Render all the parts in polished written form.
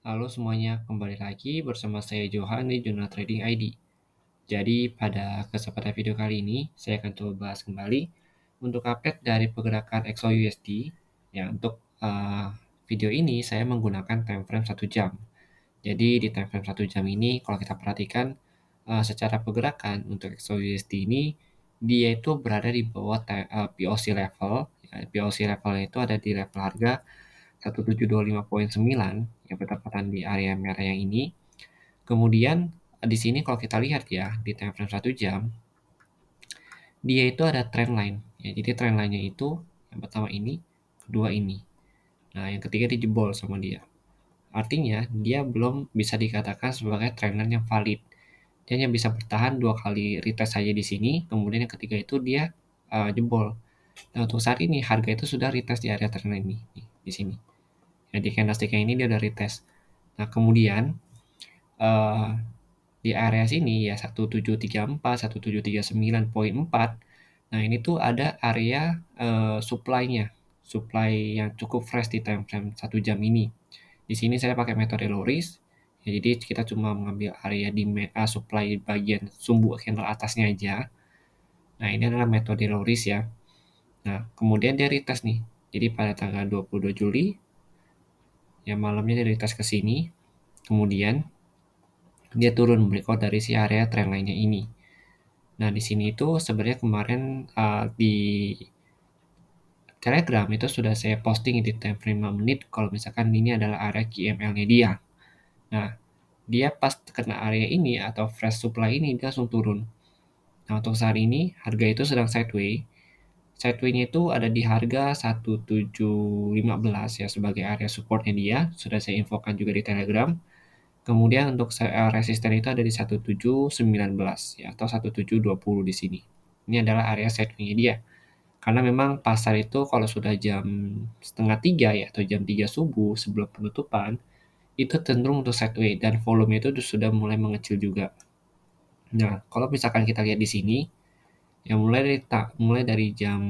Halo semuanya, kembali lagi bersama saya Johan di Jurnal Trading ID. Jadi pada kesempatan video kali ini, saya akan coba bahas kembali untuk update dari pergerakan XOUSD. Ya, untuk video ini saya menggunakan time frame 1 jam. Jadi di time frame 1 jam ini, kalau kita perhatikan secara pergerakan untuk XOUSD ini, dia itu berada di bawah POC level. Ya, POC levelnya itu ada di level harga 1725,9 yang bertepatan di area merah yang ini. Kemudian di sini kalau kita lihat ya di time frame 1 jam, dia itu ada trend line. Ya, jadi trend line-nya itu yang pertama ini, kedua ini. Nah, yang ketiga dijebol sama dia. Artinya dia belum bisa dikatakan sebagai trend line yang valid. Dia hanya bisa bertahan 2 kali retest saja di sini, kemudian yang ketiga itu dia jebol. Nah, untuk saat ini harga itu sudah retest di area trend line ini, di sini. Jadi candlestick-nya ini dia udah retest. Nah, kemudian di area sini ya 1734, 1739,4. Nah, ini tuh ada area supply-nya. Supply yang cukup fresh di time frame 1 jam ini. Di sini saya pakai metode low risk. Ya, jadi kita cuma mengambil area supply bagian sumbu candle atasnya aja. Nah, ini adalah metode low risk ya. Nah, kemudian dia retest nih. Jadi pada tanggal 22 Juli ya malamnya dia retest ke sini. Kemudian dia turun breakout dari si area trend line-nya ini. Nah, di sini itu sebenarnya kemarin di Telegram itu sudah saya posting di time frame 5 menit kalau misalkan ini adalah area QML-nya dia. Nah, dia pas kena area ini atau fresh supply ini dia langsung turun. Nah, untuk saat ini harga itu sedang sideway. Sideway-nya itu ada di harga 1715 ya sebagai area supportnya dia. Sudah saya infokan juga di Telegram. Kemudian untuk resisten itu ada di 1719 ya atau 1720 di sini. Ini adalah area sideway-nya dia. Karena memang pasar itu kalau sudah jam setengah 3 ya atau jam 3 subuh sebelum penutupan itu cenderung untuk sideway dan volume itu sudah mulai mengecil juga. Nah, kalau misalkan kita lihat di sini yang mulai dari jam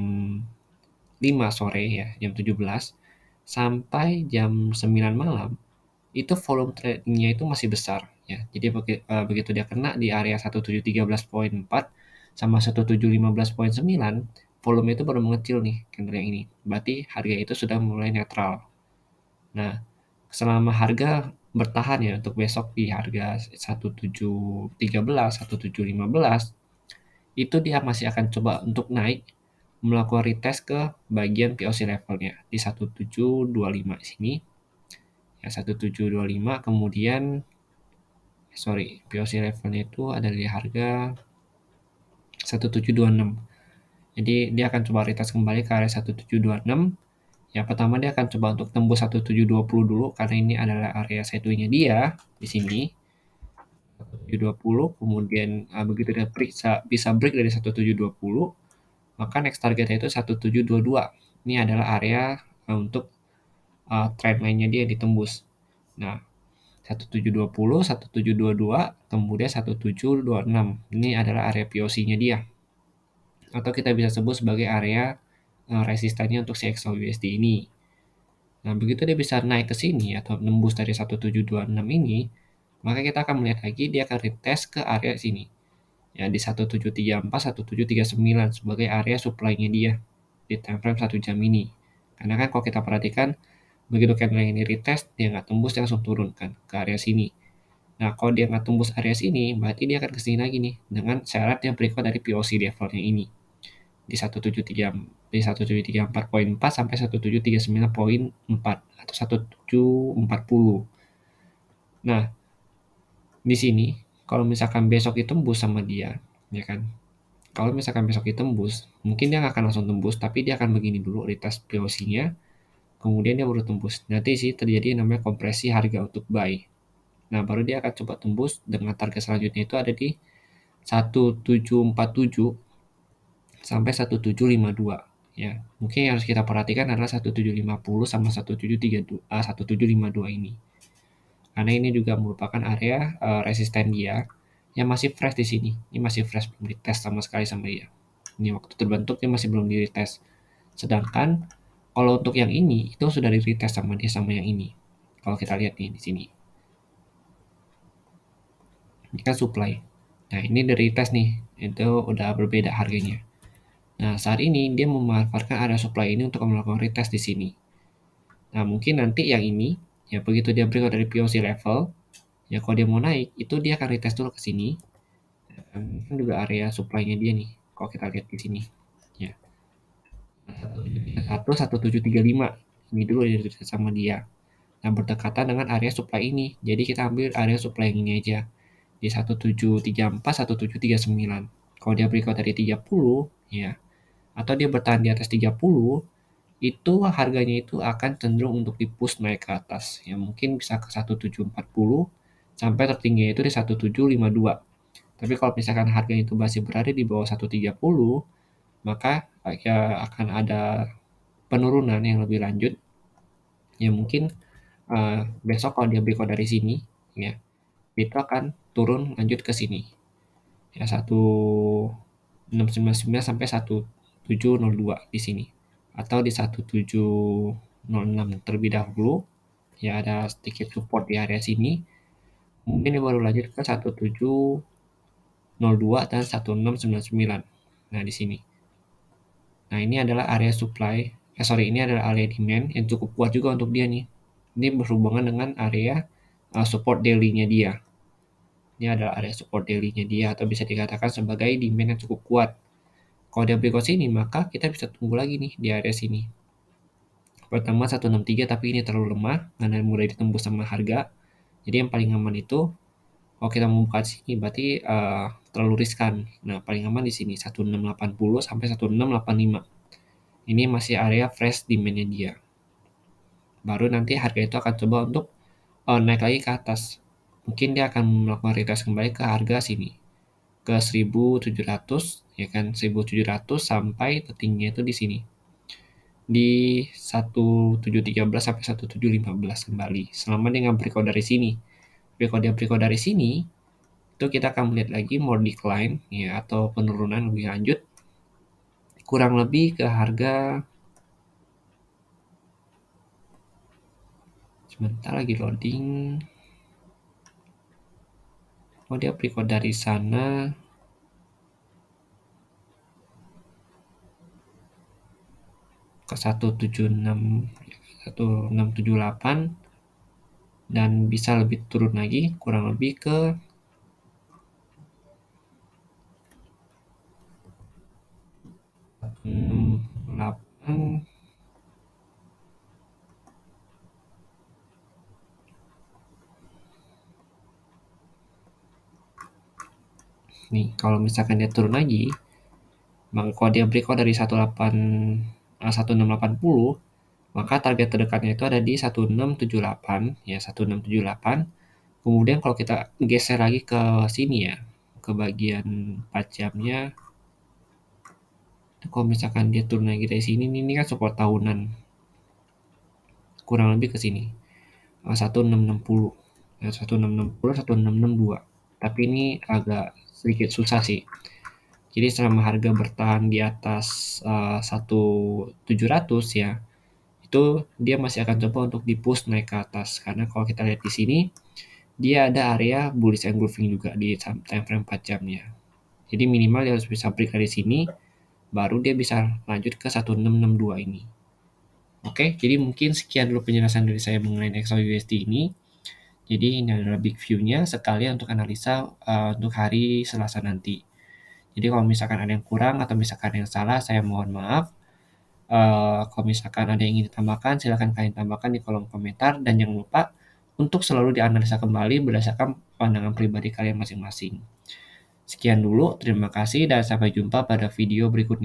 5 sore ya, jam 17 sampai jam 9 malam itu volume trading-nya itu masih besar ya. Jadi begitu dia kena di area 1713,4 sama 1715,9, volume itu baru mengecil nih candle yang ini. Berarti harga itu sudah mulai netral. Nah, selama harga bertahan ya untuk besok di harga 1713, 1715 itu dia masih akan coba untuk naik melakukan retest ke bagian POC levelnya di 1725 di sini ya 1725 kemudian POC levelnya itu ada di harga 1726. Jadi dia akan coba retest kembali ke area 1726. Yang pertama dia akan coba untuk tembus 1720 dulu karena ini adalah area sideway-nya dia di sini 1720 kemudian begitu dia bisa break dari 1720 maka next targetnya itu 1722. Ini adalah area untuk trend line-nya dia ditembus. Nah, 1720, 1722, kemudian 1726. Ini adalah area POC-nya dia. Atau kita bisa sebut sebagai area resistannya untuk si XAUUSD ini. Nah, begitu dia bisa naik ke sini atau nembus dari 1726 ini, maka kita akan melihat lagi dia akan retest ke area sini. Ya, di 1734, 1739 sebagai area supply-nya dia di time frame 1 jam ini. Karena kan kalau kita perhatikan, begitu candle ini retest, dia nggak tembus, dia langsung turun kan ke area sini. Nah, kalau dia nggak tembus area sini, berarti dia akan kesini lagi nih, dengan syarat dia breakout dari POC levelnya ini. Di 1734,4 sampai 1739,4 atau 1740. Nah, di sini kalau misalkan besok ditembus sama dia, ya kan? Kalau misalkan besok ditembus, mungkin dia nggak akan langsung tembus, tapi dia akan begini dulu retest POC-nya, kemudian dia baru tembus. Nanti sih terjadi yang namanya kompresi harga untuk buy. Nah, baru dia akan coba tembus dengan target selanjutnya itu ada di 1747 sampai 1752 ya. Mungkin yang harus kita perhatikan adalah 1750 sama 1752 ini. Karena ini juga merupakan area resisten dia yang masih fresh di sini. Ini masih fresh, belum dites sama sekali sama dia. Ini waktu terbentuk dia masih belum di-retest. Sedangkan kalau untuk yang ini itu sudah di-retest sama dia sama yang ini. Kalau kita lihat nih di sini. Ini kan supply. Nah, ini dari tes nih, itu udah berbeda harganya. Nah, saat ini dia memanfaatkan area supply ini untuk melakukan retest di sini. Nah, mungkin nanti yang ini, ya begitu dia breakout dari POC level, ya kalau dia mau naik, itu dia akan retest dulu ke sini. Dan ini juga area supply-nya dia nih, kalau kita lihat di sini. Ya, 1735. Ini dulu yang retest sama dia. Nah, berdekatan dengan area supply ini. Jadi kita ambil area supply yang ini aja. Di 1734, 1739. Kalau dia breakout dari 30, ya, atau dia bertahan di atas 30, itu harganya itu akan cenderung untuk di-push naik ke atas. Ya mungkin bisa ke 1740 sampai tertinggi itu di 1752. Tapi kalau misalkan harganya itu masih berada di bawah 130, maka ya akan ada penurunan yang lebih lanjut. Ya mungkin besok kalau dia breakout dari sini, ya itu akan turun lanjut ke sini. Ya 1699 sampai 1702 di sini. Atau di 1706 terlebih dahulu. Ya ada sedikit support di area sini. Mungkin dia baru lanjut ke 1702 dan 1699. Nah, di sini. Nah, ini adalah area supply. Ini adalah area demand yang cukup kuat juga untuk dia nih. Ini berhubungan dengan area support daily-nya dia. Ini adalah area support daily-nya dia atau bisa dikatakan sebagai demand yang cukup kuat. Kalau dia breakout sini, maka kita bisa tunggu lagi nih di area sini. Pertama 163 tapi ini terlalu lemah karena mulai ditembus sama harga. Jadi yang paling aman itu kalau kita mau buka di sini berarti terlalu riskan. Nah, paling aman di sini 1680 sampai 1685. Ini masih area fresh demand-nya dia. Baru nanti harga itu akan coba untuk naik lagi ke atas. Mungkin dia akan melakukan retest kembali ke harga sini. Ke 1700, ya kan 1700 sampai tertingginya itu di sini. Di 1713 sampai 1715 kembali. Selama dia nggak breakout dari sini. Kalau dia breakout dari sini, itu kita akan melihat lagi more decline ya atau penurunan lebih lanjut kurang lebih ke harga sebentar lagi loading. Oh, dia breakout dari sana ke 1678 dan bisa lebih turun lagi kurang lebih ke 68. Nih, kalau misalkan dia turun lagi, maka kalau dia breakout dari 1680, maka target terdekatnya itu ada di 1678, ya 1678. Kemudian kalau kita geser lagi ke sini ya, ke bagian 4 jamnya, kalau misalkan dia turun lagi dari sini, ini kan support tahunan, kurang lebih ke sini, 1660, 1660, 1662. Tapi ini agak sedikit susah sih. Jadi selama harga bertahan di atas 1700 ya, itu dia masih akan coba untuk di-push naik ke atas. Karena kalau kita lihat di sini, dia ada area bullish engulfing juga di time frame 4 jamnya. Jadi minimal dia harus bisa break dari sini, baru dia bisa lanjut ke 1662 ini. Oke, jadi mungkin sekian dulu penjelasan dari saya mengenai XAUUSD ini. Jadi ini adalah big view-nya sekalian untuk analisa untuk hari Selasa nanti. Jadi kalau misalkan ada yang kurang atau misalkan ada yang salah, saya mohon maaf. Kalau misalkan ada yang ingin ditambahkan, silakan kalian tambahkan di kolom komentar. Dan jangan lupa untuk selalu dianalisa kembali berdasarkan pandangan pribadi kalian masing-masing. Sekian dulu, terima kasih dan sampai jumpa pada video berikutnya.